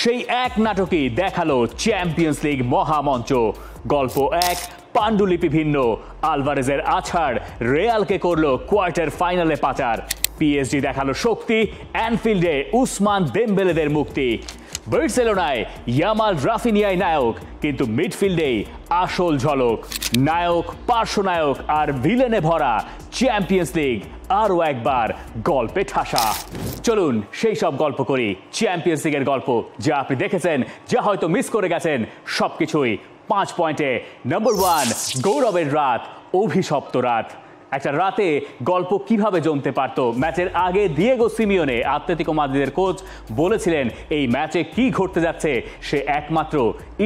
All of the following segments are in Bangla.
সেই এক নাটকই দেখালো চ্যাম্পিয়ন্স লিগ মহামঞ্চ। গল্প এক, পাণ্ডুলিপি ভিন্ন। আলভারেজের আছাড় রিয়ালকে করলো কোয়ার্টার ফাইনালে পাচার। পিএসজি দেখালো শক্তি, অ্যানফিল্ডে উসমান দেমবেলেদের মুক্তি। বার্সেলোনায় ইয়ামাল রাফিনিয়াই নায়ক, কিন্তু মিডফিল্ডেই আসল ঝলক। নায়ক, পার্শ্বনায়ক আর ভিলেনে ভরা চ্যাম্পিয়ন্স লিগ আরও একবার গল্পে ঠাসা। চলুন সেই সব গল্প করি। চ্যাম্পিয়ন্স লিগের গল্প, যা আপনি দেখেছেন, যা হয়তো মিস করে গেছেন, সবকিছুই 5 পয়েন্টে। নাম্বার 1, গৌরবের রাত, অভিশপ্ত রাত। একটা রাতে গল্প কিভাবে জমতে পারত। ম্যাচের আগে দিয়েগো সিমিওনে, আতলেতিকো মাদ্রিদের কোচ, বলেছিলেন এই ম্যাচে কি ঘটতে যাচ্ছে সে একমাত্র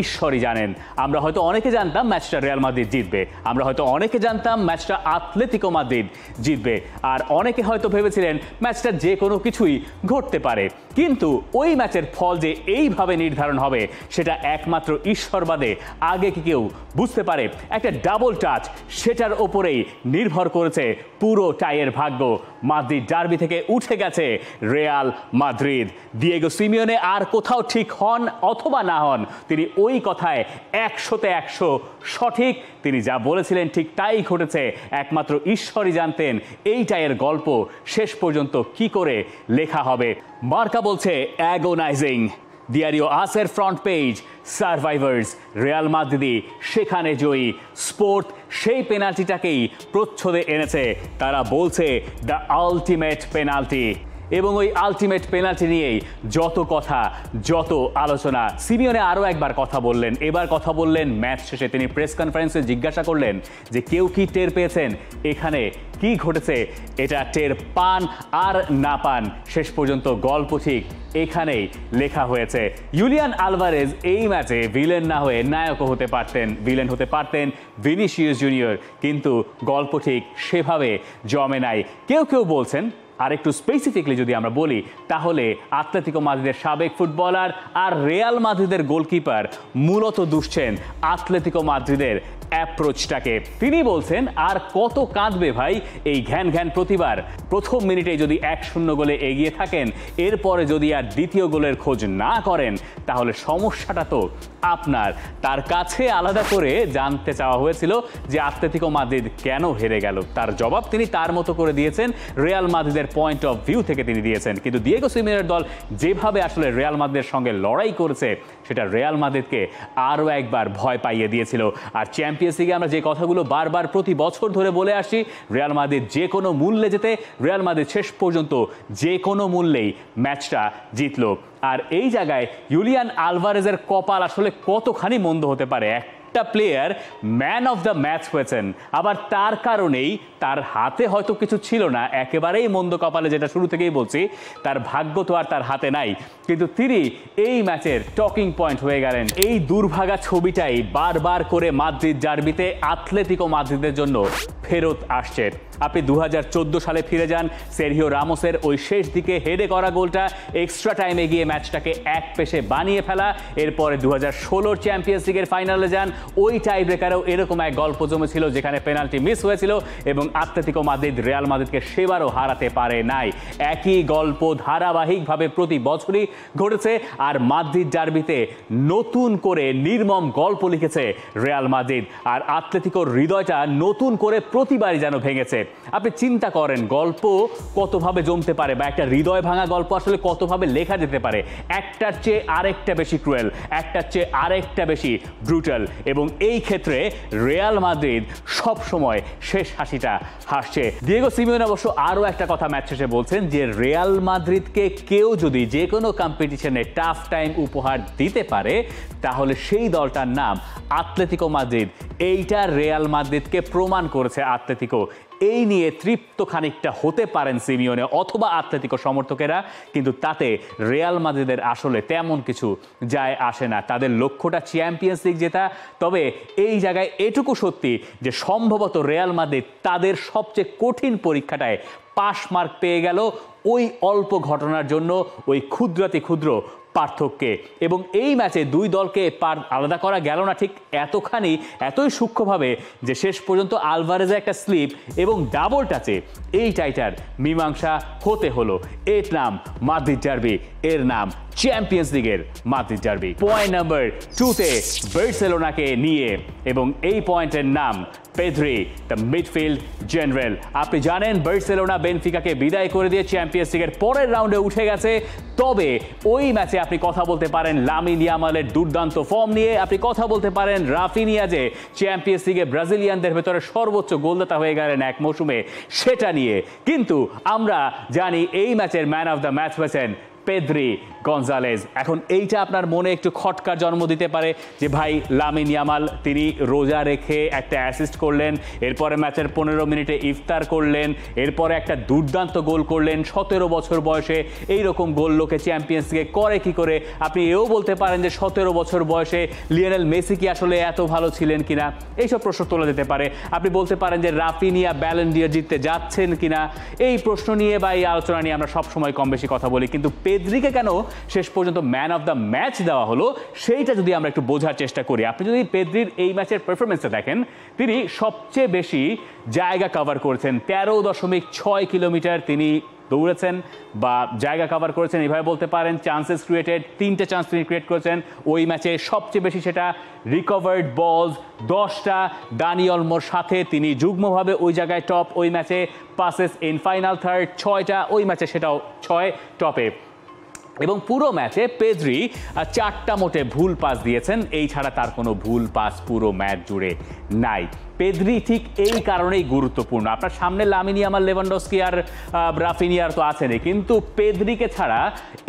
ঈশ্বরই জানেন। আমরা হয়তো অনেকে জানতাম ম্যাচটা রিয়াল মাদ্রিদ জিতবে, আমরা হয়তো অনেকে জানতাম ম্যাচটা আতলেতিকো মাদ্রিদ জিতবে, আর অনেকে হয়তো ভেবেছিলেন ম্যাচটা যে কোনো কিছুই ঘটতে পারে। কিন্তু ওই ম্যাচের ফল যে এইভাবে নির্ধারণ হবে সেটা একমাত্র ঈশ্বর বাদে আগে কি কেউ বুঝতে পারে? একটা ডাবল টাচ, সেটার ওপরেই নির্ভর করেছে পুরো টাইয়ের ভাগ্য। মাদ্রিদ ডার্বি থেকে উঠে গেছে রিয়াল মাদ্রিদ। দিয়েগো সিমিওনে আর কোথাও ঠিক হন অথবা না হন, তিনি ওই কথায় 100তে 100 সঠিক। তিনি যা বলেছিলেন ঠিক তাই ঘটেছে। একমাত্র ঈশ্বরই জানতেন এই টাইয়ের গল্প শেষ পর্যন্ত কি করে লেখা হবে। মার্কা বলছে agonising. Diario আসের front page, survivors, Real মাদ্রিদি সেখানে জয়ী। স্পোর্ট সেই পেনাল্টিটাকেই প্রচ্ছদে এনেছে। তারা বলছে দ্য আলটিমেট পেনাল্টি। এবং ওই আলটিমেট পেনাল্টি নিয়েই যত কথা, যত আলোচনা। সিমিওনে আরও একবার কথা বললেন, এবার কথা বললেন ম্যাচ শেষে। তিনি প্রেস কনফারেন্সে জিজ্ঞাসা করলেন যে কেউ কি টের পেয়েছেন এখানে কি ঘটেছে? এটা টের পান আর না পান, শেষ পর্যন্ত গল্প ঠিক এখানেই লেখা হয়েছে। জুলিয়ান আলভারেজ এই ম্যাচে ভিলেন না হয়ে নায়কও হতে পারতেন, ভিলেন হতে পারতেন ভিনিসিয়াস জুনিয়র, কিন্তু গল্প ঠিক সেভাবে জমে নাই। কেউ কেউ বলছেন, আর একটু স্পেসিফিকলি যদি আমরা বলি, তাহলে আতলেতিকো মাদ্রিদের সাবেক ফুটবলার আর রিয়াল মাদ্রিদের গোলকিপার মূলত দুষছেন আতলেতিকো মাদ্রিদের অ্যাপ্রোচটাকে। তিনি বলছেন, আর কত কাঁদবে ভাই এই ঘ্যান ঘ্যান প্রতিবার? প্রথম মিনিটে যদি 1-0 গোলে এগিয়ে থাকেন, এরপরে যদি আর দ্বিতীয় গোলের খোঁজ না করেন, তাহলে সমস্যাটা তো আপনার। তার কাছে আলাদা করে জানতে চাওয়া হয়েছিল যে আতলেতিকো মাদ্রিদ কেন হেরে গেল। তার জবাব তিনি তার মতো করে দিয়েছেন, রিয়াল মাদ্রিদের পয়েন্ট অফ ভিউ থেকে তিনি দিয়েছেন। কিন্তু দিয়েগো সিমিওনের দল যেভাবে আসলে রিয়াল মাদ্রিদের সঙ্গে লড়াই করেছে, সেটা রিয়াল মাদ্রিদকে আরও একবার ভয় পাইয়ে দিয়েছিল। আর চ্যাম্পিয়ন্স লিগে আমরা যে কথাগুলো বারবার প্রতি বছর ধরে বলে আসছি, রিয়াল মাদ্রিদ যে কোনো মূল্যে যেতে, রিয়াল মাদ্রিদ শেষ পর্যন্ত যে কোনো মূল্যেই ম্যাচটা জিতলো। আর এই জায়গায় জুলিয়ান আলভারেজের কপাল আসলে কতখানি মন্দ হতে পারে। একটা player man of the match হয়েছেন, আবার তার কারণেই তার হাতে হয়তো কিছু ছিল না, একেবারেই মন্দ কপালে, যেটা শুরু থেকেই বলছি, তার ভাগ্য তো আর তার হাতে নাই, কিন্তু তিনি এই ম্যাচের টকিং পয়েন্ট হয়ে গেলেন। এই দুর্ভাগা ছবিটাই বারবার করে মাদ্রিদ ডার্বিতে আতলেতিকো মাদ্রিদের জন্য ফেরত আসছে। আপনি 2014 সালে ফিরে যান, সেরহিও রামোসের ওই শেষ দিকে হেডে করা গোলটা, এক্সট্রা টাইমে গিয়ে ম্যাচটাকে এক পেশে বানিয়ে ফেলা। এরপরে 2016 চ্যাম্পিয়ন্স লিগের ফাইনালে যান, ওই টাই ব্রেকারেও এরকম এক গল্প জমেছিল যেখানে পেনাল্টি মিস হয়েছিল এবং আতলেতিকো মাদ্রিদ রিয়াল মাদ্রিদকে সেবারও হারাতে পারে নাই। একই গল্প ধারাবাহিকভাবে প্রতি বছরই ঘটেছে। আর মাদ্রিদ ডার্বিতে নতুন করে নির্মম গল্প লিখেছে রিয়াল মাদ্রিদ, আর আতলেতিকোর হৃদয়টা নতুন করে প্রতিবারই যেন ভেঙেছে। আপনি চিন্তা করেন গল্প কতভাবে জমতে পারে, বা একটা হৃদয় ভাঙা গল্প আসলে কতভাবে লেখা যেতে পারে। একটার চেয়ে আরেকটা বেশি ক্রুয়েল, একটার চেয়ে আরেকটা বেশি ব্রুটাল। এবং এই ক্ষেত্রে রিয়াল মাদ্রিদ সব সময় শেষ হাসিটা হাসছে। দিয়েগো সিমিওনে অবশ্য আরও একটা কথা ম্যাচ শেষে বলছেন যে রিয়াল মাদ্রিদকে কেউ যদি যে কোনো কম্পিটিশনে টাফ টাইম উপহার দিতে পারে, তাহলে সেই দলটার নাম আতলেতিকো মাদ্রিদ। এইটা রিয়াল মাদ্রিদকে প্রমাণ করেছে আতলেতিকো। এই নিয়ে তৃপ্ত খানিকটা হতে পারেন সিমিওনে অথবা আতলেতিকো সমর্থকেরা, কিন্তু তাতে রিয়াল মাদ্রিদের আসলে তেমন কিছু যায় আসে না। তাদের লক্ষ্যটা চ্যাম্পিয়ন্স লিগ জেতা। তবে এই জায়গায় এটুকু সত্যি যে সম্ভবত রিয়াল মাদ্রিদ তাদের সবচেয়ে কঠিন পরীক্ষাটায় পাশ মার্ক পেয়ে গেল ওই অল্প ঘটনার জন্য, ওই ক্ষুদ্রাতি ক্ষুদ্র পার্থক্যে। এবং এই ম্যাচে দুই দলকে আলাদা করা গেল না ঠিক এতই সূক্ষ্মভাবে যে শেষ পর্যন্ত আলভারেজের একটা স্লিপ এবং ডাবল টাচে এই টাইটার মীমাংসা হতে হলো। এর নাম মাদ্রিদ ডার্বি, এর নাম চ্যাম্পিয়ন্স লিগের মাদ্রিদ ডার্বি। পয়েন্ট নাম্বার 2-তে বার্সেলোনাকে নিয়ে, এবং এই পয়েন্টের নাম পেদ্রি, দ্য মিডফিল্ড জেনারেল। আপনি জানেন বার্সেলোনা বেনফিকাকে বিদায় করে দিয়ে চ্যাম্পিয়ন্স লিগের পরের রাউন্ডে উঠে গেছে। তবে ওই ম্যাচে আপনি কথা বলতে পারেন লামিন ইয়ামালের দুর্দান্ত ফর্ম নিয়ে, আপনি কথা বলতে পারেন রাফিনিয়া যে চ্যাম্পিয়ন্স লিগে ব্রাজিলিয়ানদের ভেতরে সর্বোচ্চ গোলদাতা হয়ে গেলেন এক মৌসুমে, সেটা নিয়ে। কিন্তু আমরা জানি এই ম্যাচের ম্যান অফ দ্য ম্যাচ হয়েছেন পেদ্রি গনজালেজ। এখন এইটা আপনার মনে একটু খটকার জন্ম দিতে পারে যে ভাই লামিন ইয়ামাল তিনি রোজা রেখে একটা অ্যাসিস্ট করলেন, এরপরে ম্যাচের 15 মিনিটে ইফতার করলেন, এরপরে একটা দুর্দান্ত গোল করলেন। 17 বছর বয়সে এইরকম গোল লোকে চ্যাম্পিয়ন্স লিগে করে কি করে? আপনি এও বলতে পারেন যে 17 বছর বয়সে লিওনেল মেসি কি আসলে এত ভালো ছিলেন কিনা, এইসব প্রশ্ন তোলা যেতে পারে। আপনি বলতে পারেন যে রাফিনিয়া ব্যালন ডি'র জিততে যাচ্ছেন কিনা, এই প্রশ্ন নিয়ে বা এই আলোচনা নিয়ে আমরা সবসময় কম বেশি কথা বলি। কিন্তু পেদ্রিকে কেন শেষ পর্যন্ত ম্যান অফ দ্য ম্যাচ দেওয়া হলো, সেইটা যদি আমরা একটু বোঝার চেষ্টা করি। আপনি যদি পেদ্রির এই ম্যাচের পারফরমেন্সটা দেখেন, তিনি সবচেয়ে বেশি জায়গা কভার করেছেন, 13.6 কিলোমিটার তিনি দৌড়েছেন বা জায়গা কভার করেছেন, এভাবে বলতে পারেন। চান্সেস ক্রিয়েটেড, 3টে চান্স তিনি ক্রিয়েট করেছেন ওই ম্যাচে, সবচেয়ে বেশি সেটা রিকভার্ড বলস 10টা। দানি অলমোর সাথে তিনি যুগ্মভাবে ওই জায়গায় টপ ওই ম্যাচে। পাসেস ইন ফাইনাল থার্ড 6টা ওই ম্যাচে, সেটাও 6 টপে। এবং পুরো ম্যাচে পেদ্রি 4টা মোটে ভুল পাস দিয়েছেন, এই ছাড়া তার কোনো ভুল পাস পুরো ম্যাচ জুড়ে নাই। পেদ্রি ঠিক এই কারণেই গুরুত্বপূর্ণ। আপনার সামনে লামিন ইয়ামাল, লেভানডস্কি আর রাফিনিয়ার তো আছেনই, কিন্তু পেদ্রিকে ছাড়া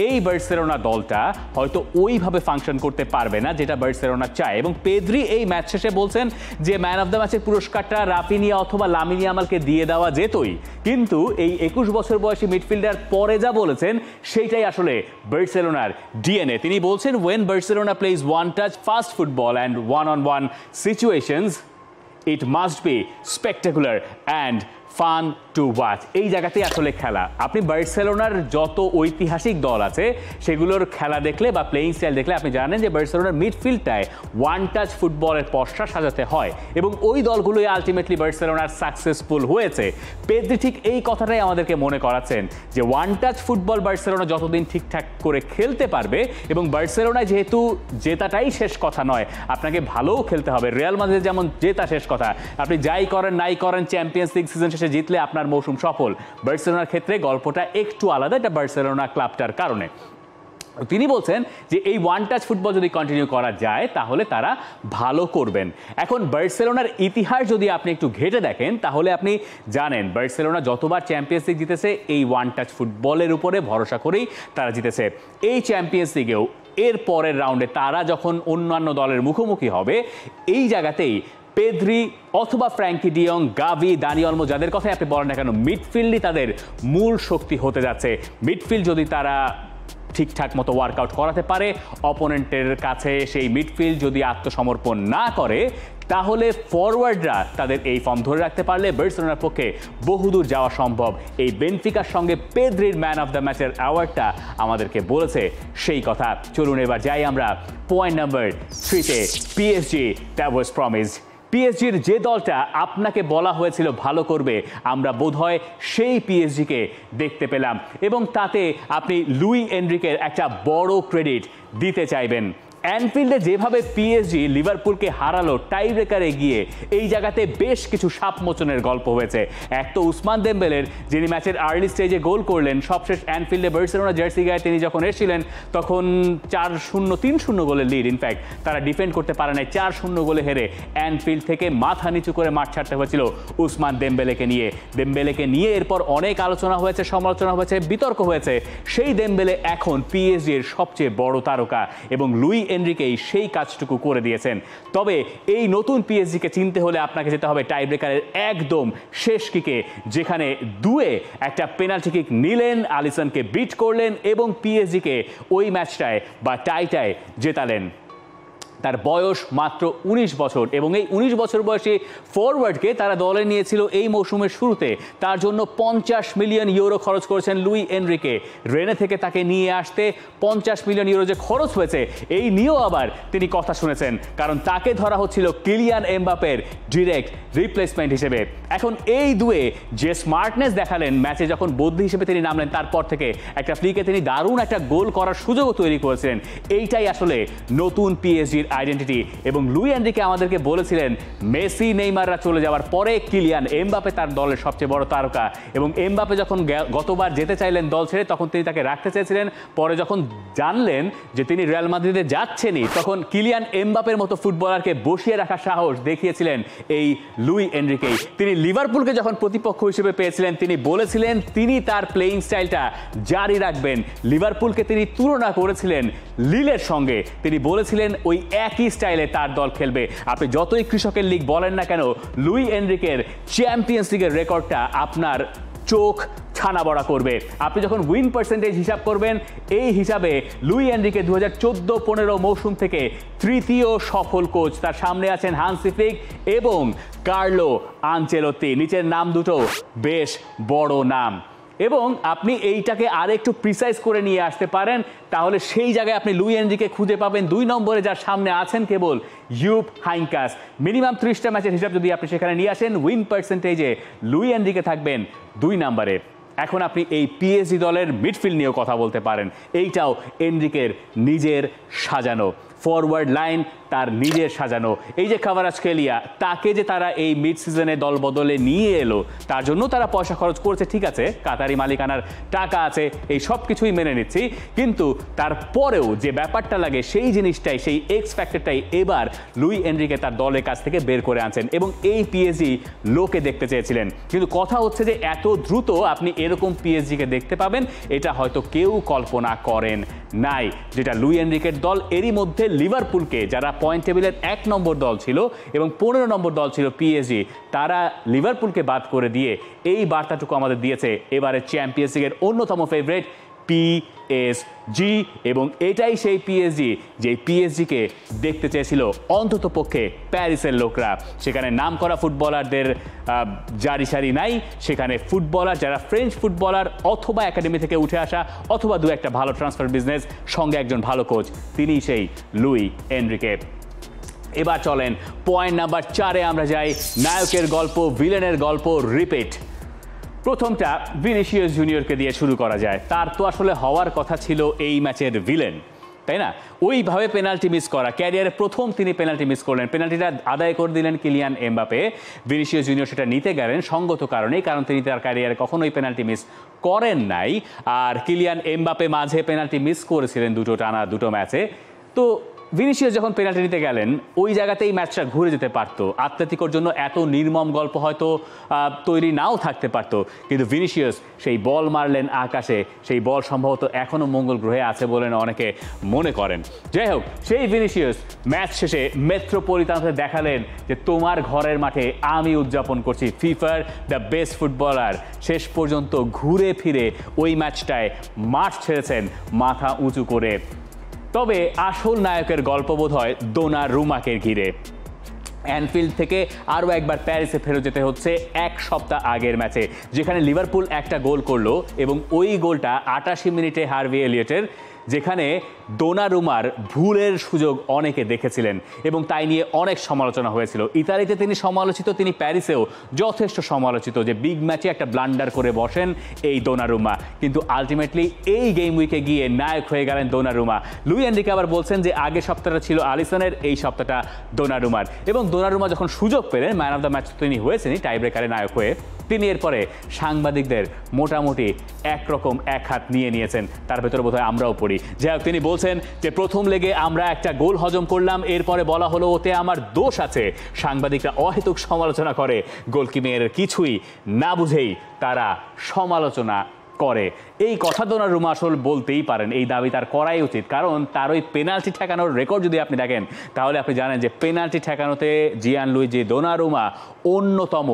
এই বার্সেলোনা দলটা হয়তো ওইভাবে ফাংশন করতে পারবে না যেটা বার্সেলোনা চায়। এবং পেদ্রি এই ম্যাচ শেষে বলছেন যে ম্যান অফ দ্য ম্যাচের পুরস্কারটা রাফিনিয়া অথবা লামিন ইয়ামালকে দিয়ে দেওয়া যেতই, কিন্তু এই 21 বছর বয়সী মিডফিল্ডার পরে যা বলেছেন সেইটাই আসলে বার্সেলোনার ডিএনএ। তিনি বলছেন, when Barcelona plays one touch fast football and one-on-one situations, it must be spectacular and fun to watch. এই জায়গাতেই আসলে খেলা। আপনি বার্সেলোনার যত ঐতিহাসিক দল আছে সেগুলোর খেলা দেখলে বা প্লেয়িং স্টাইল দেখলে আপনি জানেন যে বার্সেলোনার মিডফিল্ডটায় ওয়ান টাচ ফুটবলের পসরা সাজাতে হয়, এবং ওই দলগুলোই আলটিমেটলি বার্সেলোনার সাকসেসফুল হয়েছে। পেদ্রি ঠিক এই কথাটাই আমাদেরকে মনে করাচ্ছেন যে ওয়ান টাচ ফুটবল বার্সেলোনা যতদিন ঠিকঠাক করে খেলতে পারবে, এবং বার্সেলোনায় যেহেতু জেতাটাই শেষ কথা নয়, আপনাকে ভালোও খেলতে হবে। রিয়াল মাদ্রিদ যেমন জেতা শেষ কথা, আপনি যাই করেন নাই করেন চ্যাম্পিয়ন্স লিগ সিজন শেষে জিতলে আপনার মৌসুম সফল। বার্সেলোনার ক্ষেত্রে গল্পটা একটু আলাদা, এটা বার্সেলোনা ক্লাবটার কারণে। তিনি বলছেন যে এই ওয়ান টাচ ফুটবল যদি কন্টিনিউ করা যায় তাহলে তারা ভালো করবেন। এখন বার্সেলোনার ইতিহাস যদি আপনি একটু ঘেঁটে দেখেন তাহলে আপনি জানেন বার্সেলোনা যতবার চ্যাম্পিয়ন্স লিগ জিতেছে এই ওয়ান টাচ ফুটবলের উপরে ভরসা করেই তারা জিতেছে। এই চ্যাম্পিয়ন্স লিগেও এর পরের রাউন্ডে তারা যখন অন্যান্য দলের মুখোমুখি হবে, এই জায়গাতেই পেদ্রি অথবা ফ্র্যাঙ্কি ডিয়ং, গাভি, দানি অলমো, যাদের কথাই আপনি বলেন না কেন, মিডফিল্ডই তাদের মূল শক্তি হতে যাচ্ছে। মিডফিল্ড যদি তারা ঠিকঠাক মতো ওয়ার্কআউট করাতে পারে, অপোনেন্টের কাছে সেই মিডফিল্ড যদি আত্মসমর্পণ না করে, তাহলে ফরওয়ার্ডরা তাদের এই ফর্ম ধরে রাখতে পারলে বার্সেলোনার পক্ষে বহুদূর যাওয়া সম্ভব। এই বেনফিকার সঙ্গে পেদ্রির ম্যান অফ দ্য ম্যাচের অ্যাওয়ার্ডটা আমাদেরকে বলেছে সেই কথা। চলুন এবার যাই আমরা পয়েন্ট নাম্বার 3-তে, পিএসজি দ্যাট ওয়াজ প্রমিসড। পিএসজির যে দলটা আপনাকে বলা হয়েছিল ভালো করবে, আমরা বোধহয় সেই পিএসজিকে দেখতে পেলাম, এবং তাতে আপনি লুই এনরিকের একটা বড় ক্রেডিট দিতে চাইবেন। অ্যানফিল্ডে যেভাবে পিএসজি লিভারপুলকে হারালো টাই ব্রেকারে গিয়ে, এই জায়গাতে বেশ কিছু সাপমোচনের গল্প হয়েছে। এক তো উসমান দেমবেলের, যিনি ম্যাচের আর্লি স্টেজে গোল করলেন, সবশেষ অ্যানফিল্ডে বার্সেলোনা জার্সি গায়ে তিনি যখন এসেছিলেন তখন 4-0 3-0 গোলের লিড, ইনফ্যাক্ট তারা ডিফেন্ড করতে পারে নাই, 4-0 গোলে হেরে অ্যানফিল্ড থেকে মাথা নিচু করে মাঠ ছাড়তে হয়েছিল উসমান দেমবেলেকে নিয়ে। এরপর অনেক আলোচনা হয়েছে, সমালোচনা হয়েছে, বিতর্ক হয়েছে। সেই দেমবেলে এখন পিএসজির সবচেয়ে বড় তারকা, এবং লুই এনরিকেই সেই কাজটুকু করে দিয়েছেন। তবে এই নতুন পিএসজিকে চিনতে হলে আপনাকে যেতে হবে টাই ব্রেকারের একদম শেষ কিকে, যেখানে দুয়ে একটা পেনাল্টি কিক নিলেন, আলিসনকে বিট করলেন এবং পিএসজিকে ওই ম্যাচটায় বা টাইটায় জেতালেন। তার বয়স মাত্র 19 বছর এবং এই 19 বছর বয়সী ফরওয়ার্ডকে তারা দলে নিয়েছিল এই মৌসুমের শুরুতে। তার জন্য 50 মিলিয়ন ইউরো খরচ করেছেন লুই এনরিকে। রেনে থেকে তাকে নিয়ে আসতে 50 মিলিয়ন ইউরো যে খরচ হয়েছে এই নিয়েও আবার তিনি কথা শুনেছেন, কারণ তাকে ধরা হচ্ছিল কিলিয়ান এমবাপের ডিরেক্ট রিপ্লেসমেন্ট হিসেবে। এখন এই দুয়ে যে স্মার্টনেস দেখালেন ম্যাচে যখন বদলি হিসেবে তিনি নামলেন, তারপর থেকে একটা ফ্লিকে তিনি দারুণ একটা গোল করার সুযোগও তৈরি করেছিলেন। এইটাই আসলে নতুন পিএসজির আইডেন্টিটি। এবং লুই এনরিকে আমাদেরকে বলেছিলেন মেসি নেইমাররা চলে যাওয়ার পরে কিলিয়ান এমবাপে তার দলের সবচেয়ে বড় তারকা। এবং এমবাপে যখন গতবার যেতে চাইলেন দল ছেড়ে, তখন তিনি তাকে রাখতে চেয়েছিলেন। পরে যখন জানলেন যে তিনি রিয়াল মাদ্রিদে যাচ্ছেনই, তখন কিলিয়ান এমবাপের মতো ফুটবলারকে বসিয়ে রাখার সাহস দেখিয়েছিলেন এই লুই এনরিকেই। তিনি লিভারপুলকে যখন প্রতিপক্ষ হিসেবে পেয়েছিলেন, তিনি বলেছিলেন তিনি তার প্লেয়িং স্টাইলটা জারি রাখবেন। লিভারপুলকে তিনি তুলনা করেছিলেন লিলের সঙ্গে। তিনি বলেছিলেন ওই একই স্টাইলে তার দল খেলবে। আপনি যতই কৃষকের লিগ বলেন না কেন, লুই এনরিকের চ্যাম্পিয়ন্স লিগের রেকর্ডটা আপনার চোখ ছানা বড়া করবে। আপনি যখন উইন পার্সেন্টেজ হিসাব করবেন, এই হিসাবে লুই এনরিকে 2014-15 মৌসুম থেকে তৃতীয় সফল কোচ। তার সামনে আছেন হান্সি ফ্লিক এবং কার্লো আনচেলত্তি। নিচের নাম দুটো বেশ বড় নাম। এবং আপনি এইটাকে আর একটু প্রিসাইজ করে নিয়ে আসতে পারেন, তাহলে সেই জায়গায় আপনি লুই এনরিকে খুঁজে পাবেন 2 নম্বরে, যার সামনে আছেন কেবল ইউপ হাইঙ্কাস। মিনিমাম 30টা ম্যাচের হিসাব যদি আপনি সেখানে নিয়ে আসেন, উইন পার্সেন্টেজে লুই এনরিকে থাকবেন 2 নম্বরে। এখন আপনি এই পিএসজি দলের মিডফিল্ড নিয়েও কথা বলতে পারেন। এইটাও এনরিকের নিজের সাজানো ফরওয়ার্ড লাইন, তার নিজের সাজানো। এই যে কাভারাজকেলিয়া, তাকে যে তারা এই মিড সিজনে দল বদলে নিয়ে এলো, তার জন্য তারা পয়সা খরচ করছে, ঠিক আছে, কাতারি মালিকানার টাকা আছে, এই সব কিছুই মেনে নিচ্ছি। কিন্তু তারপরেও যে ব্যাপারটা লাগে, সেই জিনিসটাই, সেই এক্স ফ্যাক্টরটাই এবার লুই এনরিকে তার দলের কাছ থেকে বের করে আনছেন। এবং এই পিএসজি লোকে দেখতে চেয়েছিলেন, কিন্তু কথা হচ্ছে যে এত দ্রুত আপনি এরকম পিএসজিকে দেখতে পাবেন, এটা হয়তো কেউ কল্পনা করেন নাই। যেটা লুই এনরিকের দল, এরই মধ্যে লিভারপুলকে, যারা পয়েন্ট টেবিলের 1 নম্বর দল ছিল এবং 15 নম্বর দল ছিল পিএসজি, তারা লিভারপুলকে বাদ করে দিয়ে এই বার্তাটুকু আমাদের দিয়েছে এবারে চ্যাম্পিয়ন্স লিগের অন্যতম ফেভারিট পিএসজি। এবং এটাই সেই পিএসজি যে পিএসজিকে দেখতে চেয়েছিল অন্তত পক্ষে প্যারিসের লোকরা। সেখানে নামকরা ফুটবলারদের জারি সারি নাই, সেখানে ফুটবলার যারা ফ্রেঞ্চ ফুটবলার অথবা একাডেমি থেকে উঠে আসা, অথবা 2-একটা ভালো ট্রান্সফার বিজনেস, সঙ্গে একজন ভালো কোচ, তিনি সেই লুই এনরিকে। এবার চলেন পয়েন্ট নাম্বার 4-এ আমরা যাই। নায়কের গল্প, ভিলেনের গল্প রিপিট। প্রথমটা ভিনিসিয়াস জুনিয়রকে দিয়ে শুরু করা যায়। তার তো আসলে হওয়ার কথা ছিল এই ম্যাচের ভিলেন, তাই না? ওইভাবে পেনাল্টি মিস করা, ক্যারিয়ারে প্রথম তিনি পেনাল্টি মিস করলেন, পেনাল্টিটা আদায় করে দিলেন কিলিয়ান এমবাপে। ভিনিসিয়াস জুনিয়র সেটা নিতে গেলেন সঙ্গত কারণেই, কারণ তিনি তার ক্যারিয়ারে কখনোই পেনাল্টি মিস করেন নাই। আর কিলিয়ান এমবাপে মাঝে পেনাল্টি মিস করেছিলেন দুটো ম্যাচে। তো ভিনিসিয়াস যখন পেনাল্টি নিতে গেলেন, ওই জায়গাতেই ম্যাচটা ঘুরে যেতে পারতো। আতলেতিকোর জন্য এত নির্মম গল্প হয়তো তৈরি নাও থাকতে পারতো, কিন্তু ভিনিসিয়াস সেই বল মারলেন আকাশে। সেই বল সম্ভবত এখনও মঙ্গল গ্রহে আছে বলে অনেকে মনে করেন। যাই হোক, সেই ভিনিসিয়াস ম্যাচ শেষে মেট্রোপলিটানকে দেখালেন যে তোমার ঘরের মাঠে আমি উদযাপন করছি ফিফার দ্য বেস্ট ফুটবলার। শেষ পর্যন্ত ঘুরে ফিরে ওই ম্যাচটায় মাঠ ছেড়েছেন মাথা উঁচু করে। তবে আসল নায়কের গল্প বোধ হয় দোনারুমাকে ঘিরে। অ্যানফিল্ড থেকে আরও একবার প্যারিসে ফেরত যেতে হচ্ছে 1 সপ্তাহ আগের ম্যাচে, যেখানে লিভারপুল একটা গোল করলো এবং ওই গোলটা 88 মিনিটে হার্ভি এলিয়টের, যেখানে দোনারুমার ভুলের সুযোগ অনেকে দেখেছিলেন এবং তাই নিয়ে অনেক সমালোচনা হয়েছিল। ইতালিতে তিনি সমালোচিত, তিনি প্যারিসেও যথেষ্ট সমালোচিত যে বিগ ম্যাচে একটা ব্লান্ডার করে বসেন এই দোনারুমা। কিন্তু আলটিমেটলি এই গেম উইকে গিয়ে নায়ক হয়ে গেলেন দোনারুমা। লুই এনরিকে আবার বলছেন যে আগের সপ্তাহটা ছিল আলিসনের, এই সপ্তাহটা দোনারুমার। এবং দোনারুমা যখন সুযোগ পেলেন, ম্যান অফ দ্য ম্যাচ তিনি হয়েছেনই টাই ব্রেকারে নায়ক হয়ে, তিনি এরপরে সাংবাদিকদের মোটামুটি একরকম এক হাত নিয়ে নিয়েছেন। তার ভেতরে বোধহয় আমরাও পড়ি। যাই হোক, তিনি বলছেন যে প্রথম লেগে আমরা একটা গোল হজম করলাম, এরপরে বলা হলো ওতে আমার দোষ আছে। সাংবাদিকরা অহেতুক সমালোচনা করে, গোলকিপারের কিছুই না বুঝেই তারা সমালোচনা করে। এই কথা দোনারুমা আসলে বলতেই পারেন, এই দাবি তার করাই উচিত, কারণ তার ওই পেনাল্টি ঠেকানোর রেকর্ড যদি আপনি দেখেন তাহলে আপনি জানেন যে পেনাল্টি ঠেকানোতে জিয়ানলুইজি দোনারুমা অন্যতম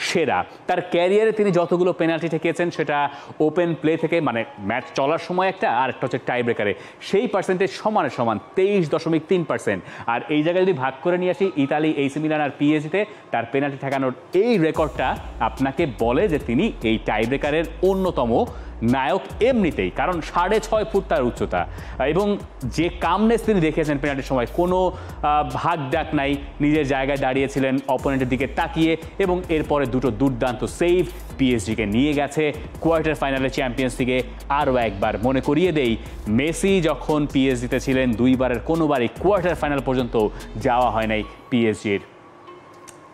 সেরা। তার ক্যারিয়ারে তিনি যতগুলো পেনাল্টি ঠেকিয়েছেন সেটা ওপেন প্লে থেকে, মানে ম্যাচ চলার সময় একটা, আর একটা হচ্ছে টাই ব্রেকারে, সেই পার্সেন্টেজ সমানে সমান 23.3%। আর এই জায়গায় যদি ভাগ করে নিয়ে আসি ইতালি, এসি মিলান আর পিএসজিতে তার পেনাল্টি ঠেকানোর এই রেকর্ডটা আপনাকে বলে যে তিনি এই টাই ব্রেকারের অন্যতম নায়ক এমনিতেই, কারণ 6.5 ফুট তার উচ্চতা এবং যে কামনেস তিনি দেখিয়েছেন পেনাল্টির সময়, কোনো ভাগ ডাক নাই, নিজের জায়গায় দাঁড়িয়েছিলেন অপোনেন্টের দিকে তাকিয়ে, এবং এরপরে দুটো দুর্দান্ত সেভ পিএসজিকে নিয়ে গেছে কোয়ার্টার ফাইনালে চ্যাম্পিয়ন্স লিগে। আরও একবার মনে করিয়ে দেই, মেসি যখন পিএসজিতে ছিলেন দুইবারের কোনোবারই কোয়ার্টার ফাইনাল পর্যন্ত যাওয়া হয় নাই পিএসজির।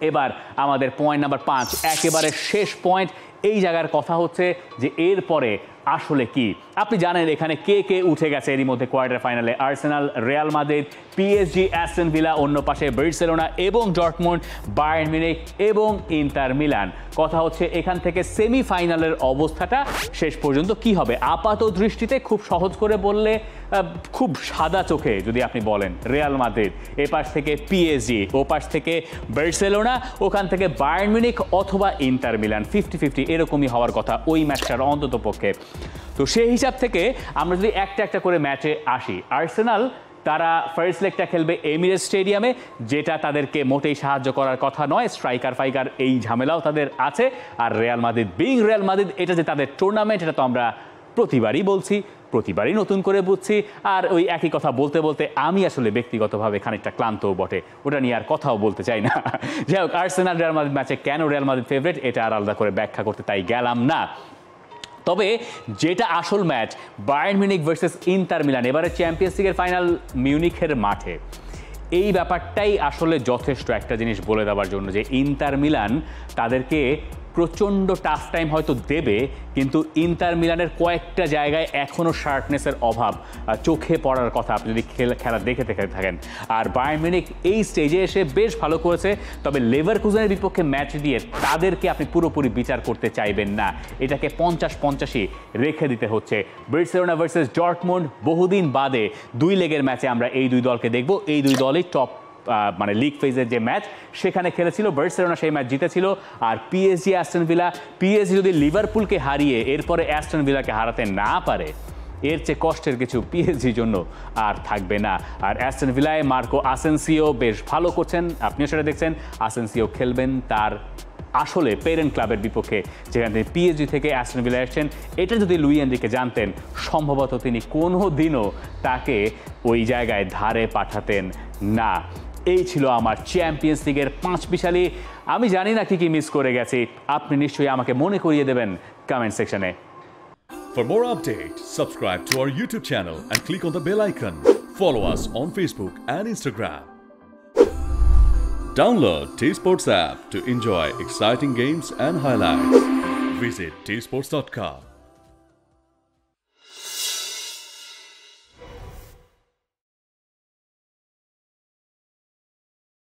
এবার আমাদের পয়েন্ট নাম্বার 5, একেবারে শেষ পয়েন্ট। এই জায়গার কথা হচ্ছে যে এরপরে আসলে কি আপনি জানেন এখানে কে কে উঠে গেছে এরই মধ্যে কোয়ার্টার ফাইনালে। Arsenal, Real Madrid, PSG, Aston villa, অন্য পাশে বার্সেলোনা এবং ডর্টমুন্ড, বায়ার্ন মিউনিখ এবং ইন্টার মিলান। কথা হচ্ছে এখান থেকে সেমিফাইনালের অবস্থাটা শেষ পর্যন্ত কি হবে। আপাত দৃষ্টিতে খুব সহজ করে বললে, খুব সাদা চোখে যদি আপনি বলেন, রিয়াল মাদ্রিদ, এ পাশ থেকে পিএসজি, ও পাশ থেকে বার্সেলোনা, ওখান থেকে বায়ার্ন মিউনিখ অথবা ইন্টার মিলান, 50-50 এরকমই হওয়ার কথা ওই ম্যাচটার অন্তত পক্ষে। তো সেই হিসাব থেকে আমরা যদি একটা একটা করে ম্যাচে আসি, আর্সেনাল তারা ফার্স্ট লেগটা খেলবে এমিরেটস স্টেডিয়ামে, যেটা তাদেরকে মোটেই সাহায্য করার কথা নয়। স্ট্রাইকার ফাইকার এই ঝামেলাও তাদের আছে। আর Real Madrid being Real Madrid, এটা যে তাদের টুর্নামেন্ট, এটা তো আমরা প্রতিবারই বলছি, প্রতিবারই নতুন করে বুঝছি। আর ওই একই কথা বলতে বলতে আমি আসলে ব্যক্তিগতভাবে খানিকটা ক্লান্তও বটে, ওটা নিয়ে আর কথাও বলতে চাই না। যাই হোক, আর্সেনাল রিয়াল মাদ্রিদ ম্যাচে কেন রিয়াল মাদ্রিদ ফেভারিট এটা আর আলাদা করে ব্যাখ্যা করতে তাই গেলাম না। তবে যেটা আসল match, Bayern Munich versus inter Milan, এবারে চ্যাম্পিয়ন্স লিগের ফাইনাল মিউনিখের মাঠে, এই ব্যাপারটাই আসলে যথেষ্ট একটা জিনিস বলে দেওয়ার জন্য যে ইন্টার মিলান তাদেরকে প্রচণ্ড টাফ টাইম হয়তো দেবে, কিন্তু ইন্টার মিলানের কয়েকটা জায়গায় এখনও শার্পনেসের অভাব চোখে পড়ার কথা আপনি যদি খেলা দেখে থাকেন। আর বায়ার্ন মিউনিখ এই স্টেজে এসে বেশ ভালো করেছে, তবে লেভারকুজেনের বিপক্ষে ম্যাচ দিয়ে তাদেরকে আপনি পুরোপুরি বিচার করতে চাইবেন না, এটাকে 50-50 রেখে দিতে হচ্ছে। বার্সেলোনা ভার্সেস ডর্টমুন্ড, বহুদিন বাদে 2 লেগের ম্যাচে আমরা এই দুই দলকে দেখব। এই দুই দলই টপ, মানে লিগ ফেজের যে ম্যাচ সেখানে খেলেছিল, বার্সেলোনা সেই ম্যাচ জিতেছিল। আর পিএসজি অ্যাস্টন ভিলা, পিএসজি যদি লিভারপুলকে হারিয়ে এরপরে অ্যাস্টন ভিলাকে হারাতে না পারে, এর চেয়ে কষ্টের কিছু পিএসজির জন্য আর থাকবে না। আর অ্যাস্টন ভিলায় মার্কো আসেনসিও বেশ ভালো করছেন, আপনিও সেটা দেখছেন। আসেনসিও খেলবেন তার আসলে পেরেন্ট ক্লাবের বিপক্ষে, যেখানে তিনি পিএসজি থেকে অ্যাস্টন ভিলা এসেছেন। এটা যদি লুই এনরিকে জানতেন, সম্ভবত তিনি কোনো দিনও তাকে ওই জায়গায় ধারে পাঠাতেন না। এই ছিল আমার চ্যাম্পিয়ন্স লিগের 5 বিশালী। আমি জানি না কি মিস করে গেছি, আপনি নিশ্চয়ই আমাকে মনে করিয়ে দেবেন কমেন্ট সেকশনে। For more updates, subscribe to our YouTube channel and click on the bell icon. Follow us on Facebook and Instagram. Download T-Sports app to enjoy exciting games and highlights. Visit tsports.com.